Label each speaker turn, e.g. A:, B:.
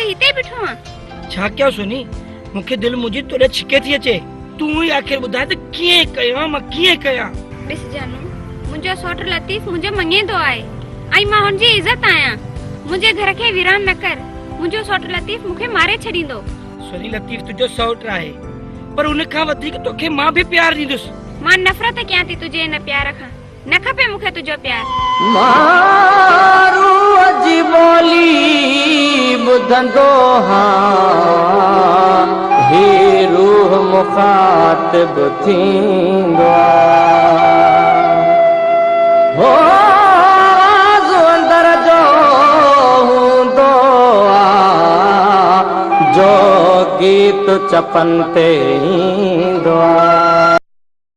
A: हिते बिठो आ
B: छा क्या सुनी मुखे दिल मुझी तोड़े छिके थी अचे तू ही आखिर बुधाए त किए कया मां किए कया
A: ॾिस जानू मुंहिंजो सौट लतीफ मुंहिंजो मङेंदो आहे ऐं मां हुनजी इज़त आहियां मुंहिंजे घर खे वीरान न कर मुंहिंजो सौट लतीफ मूंखे मारे छॾींदो
B: सुनी लतीफ तुझो सौट आहे पर उन खां वधीक तोखे मां भी प्यार ॾींदुसि
A: मां नफ़रत कयां थी तुंहिंजे हिन प्यार खां न खपे मूंखे तुंहिंजो प्यार
C: मारू अजी बोली ॿुधंदो हां ही रूह मुखातिब थींदो हो आवाज़ अंदर जो हूंदो जो गीत चपन ते ईंदो